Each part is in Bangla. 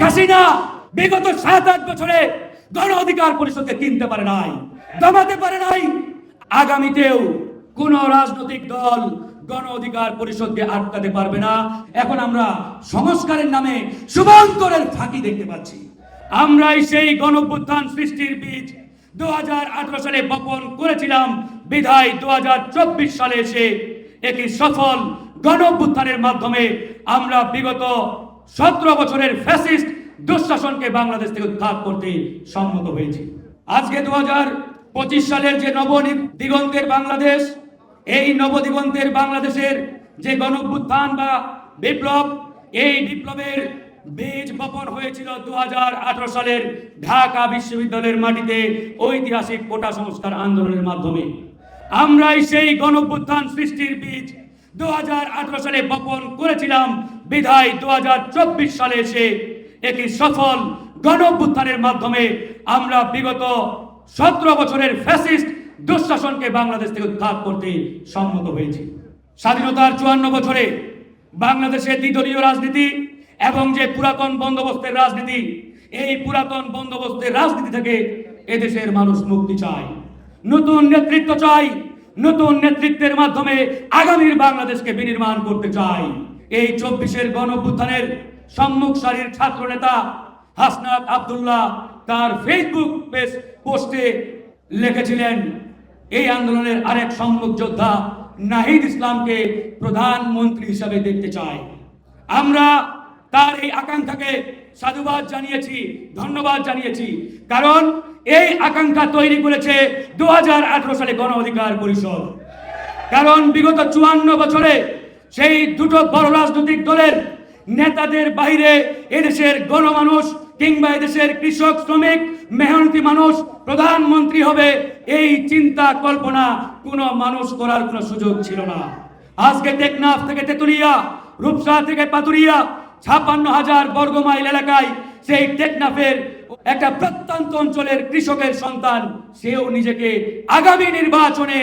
হাসিনা বিগত 7-8 বছরে গণ অধিকার পরিষদকে কিনতে পারে নাই, দমাতে পারে নাই। আগামীতেও কোন রাজনৈতিক দল গণ অধিকার পরিষদকে আটকাতে পারবে না। এখন আমরা সংস্কারের নামে শুভঙ্করের ফাঁকি দেখতে পাচ্ছি। আমরাই সেই গণঅভ্যুত্থান সৃষ্টির বীজ 2018 সালে বপন করেছিলাম, বিধায় 2024 সালে এসে একটি সফল গণঅভ্যুত্থানের মাধ্যমে আমরা বিগত 17 বছরের ফ্যাসিস্ট দুঃশাসনকে বাংলাদেশ থেকে উৎখাত করতে সম্মত হয়েছি। আজকে 2025 সালের যে নবদিগন্তের বাংলাদেশ, এই নবদিগন্তের বাংলাদেশের যে গণঅভ্যুত্থান বা বিপ্লব, এই বিপ্লবের বীজ বপন হয়েছিল 2018 সালের ঢাকা বিশ্ববিদ্যালয়ের মাটিতে ঐতিহাসিক কোটা সংস্কার আন্দোলনের মাধ্যমে। আমরাই সেই গণঅভ্যুত্থান সৃষ্টির বীজ 2018 সালে বপন করেছিলাম, বিধায় 2024 সালে এসে একটি সফল গণঅভ্যুত্থানের মাধ্যমে আমরা বিগত 17 বছরের ফ্যাসিস্ট দুঃশাসনকে বাংলাদেশ থেকে উৎখাত করতে সম্মত হয়েছি। স্বাধীনতার 54 বছরে বাংলাদেশে দ্বিদলীয় রাজনীতি এবং যে পুরাতন বন্দোবস্তের রাজনীতি, এই পুরাতন বন্দোবস্তের রাজনীতি থেকে এদেশের মানুষ মুক্তি চায়, নতুন নেতৃত্ব চাই। নতুন নেতৃত্বের মাধ্যমে আগামীর বাংলাদেশকে বিনির্মাণ করতে চাই। এই 24-এর গণঅভ্যুত্থানের সম্মুখ সারির ছাত্র নেতা হাসনাত আব্দুল্লাহ তার ফেসবুক পোস্টে লিখেছিলেন, এই আন্দোলনের আরেক সম্মুখ যোদ্ধা নাহিদ ইসলামকে প্রধানমন্ত্রী হিসাবে দেখতে চাই। আমরা তার এই আকাঙ্ক্ষাকে সাধুবাদ জানিয়েছি, ধন্যবাদ জানিয়েছি, কারণ এই আকাঙ্ক্ষা তৈরি করেছে 2018 সালে গণ অধিকার পরিষদ। কারণ বিগত 54 বছরে সেই দুটো বড় রাজনৈতিক দলের নেতাদের বাইরে এদেশের গণমানুষ কিংবা এদেশের কৃষক, শ্রমিক, মেহনতি মানুষ প্রধানমন্ত্রী হবে এই চিন্তা কল্পনা কোনো মানুষ করার কোনো সুযোগ ছিল না। আজকে টেকনাফ থেকে তেতুলিয়া, রূপসা থেকে পাতুরিয়া 56,000 বর্গমাইল এলাকায় সেই টেকনাফের একটা প্রত্যন্ত অঞ্চলের কৃষকের সন্তান, সেও নিজেকে আগামী নির্বাচনে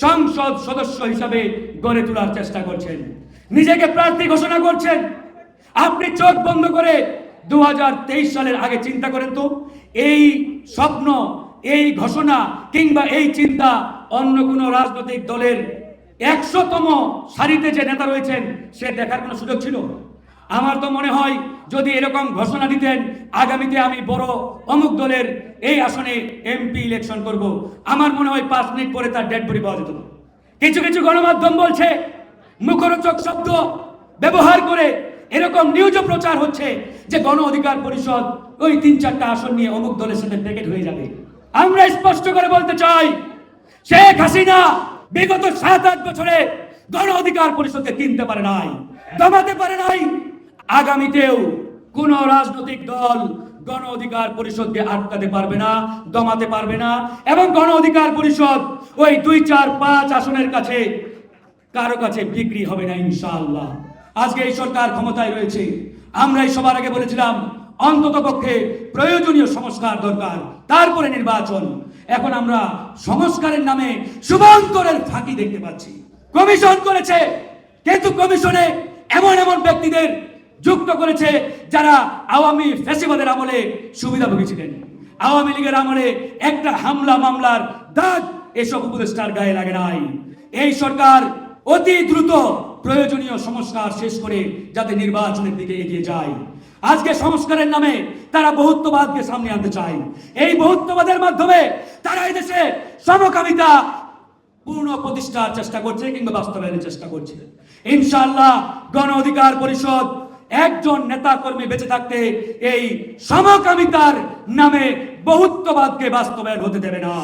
সংসদ সদস্য হিসাবে গড়ে তোলার চেষ্টা করছেন, নিজেকে প্রার্থী ঘোষণা করছেন। আপনি চোখ বন্ধ করে 2023 সালের আগে চিন্তা করেন তো, এই স্বপ্ন, এই ঘোষণা কিংবা এই চিন্তা অন্য কোনো রাজনৈতিক দলের 100তম সারিতে যে নেতা রয়েছেন সে দেখার কোনো সুযোগ ছিল? আমার তো মনে হয় যদি এরকম ঘোষণা দিতেন, আগামীতে আমি বড় অমুক দলের এই আসনে এমপি ইলেকশন করব, আমার মনে হয় 5 মিনিট পরে তার ডেড বডি পাওয়া যেত। কিছু কিছু গণমাধ্যম বলছে, মুখরোচক শব্দ ব্যবহার করে এরকম নিউজও প্রচার হচ্ছে যে গণ অধিকার পরিষদ ওই 3-4টা আসন নিয়ে অমুক দলের সাথে প্যাকেট হয়ে যাবে। আমরা স্পষ্ট করে বলতে চাই, শেখ হাসিনা বিগত 7-8 বছরে গণ অধিকার পরিষদকে কিনতে পারে নাই, দমাতে পারে নাই। আগামীতেও কোন রাজনৈতিক দল গণ অধিকার পরিষদকে আটকাতে পারবে না, দমাতে পারবে না। এবং গণ অধিকার পরিষদ ওই 2, 4, 5 আসনের কাছে কারো কাছে বিক্রি হবে না ইনশাআল্লাহ। আজকে এই সরকার ক্ষমতায় রয়েছে, আমরাই সবার আগে বলেছিলাম অন্তত পক্ষে প্রয়োজনীয় সংস্কার দরকার, তারপরে নির্বাচন। এখন আমরা সংস্কারের নামে শুভঙ্করের ফাঁকি দেখতে পাচ্ছি। কমিশন করেছে, কিন্তু কমিশনে এমন এমন ব্যক্তিদের যুক্ত করেছে যারা আওয়ামী ফ্যাসিবাদের আমলে সুবিধাভোগী ছিলেন। আওয়ামী লীগের আমলে একটা হামলা মামলার দাগ এসব উপদেষ্টার গায়ে লাগে নাই। এই সরকার অতি দ্রুত প্রয়োজনীয় সংস্কার শেষ করে যাতে নির্বাচনের দিকে এগিয়ে যায়। আজকে সংস্কারের নামে তারা বহুত্ববাদকে সামনে আনতে চায়। এই বহুত্ববাদের মাধ্যমে তারা এই দেশে সমকামিতা পূর্ণ প্রতিষ্ঠার চেষ্টা করছে কিংবা বাস্তবায়নের চেষ্টা করছে। ইনশাআল্লাহ গণ অধিকার পরিষদ একজন নেতা কর্মী বেঁচে থাকতে এই সমকামিতার নামে বহুত্ববাদকে বাস্তবায়ন হতে দেবে না।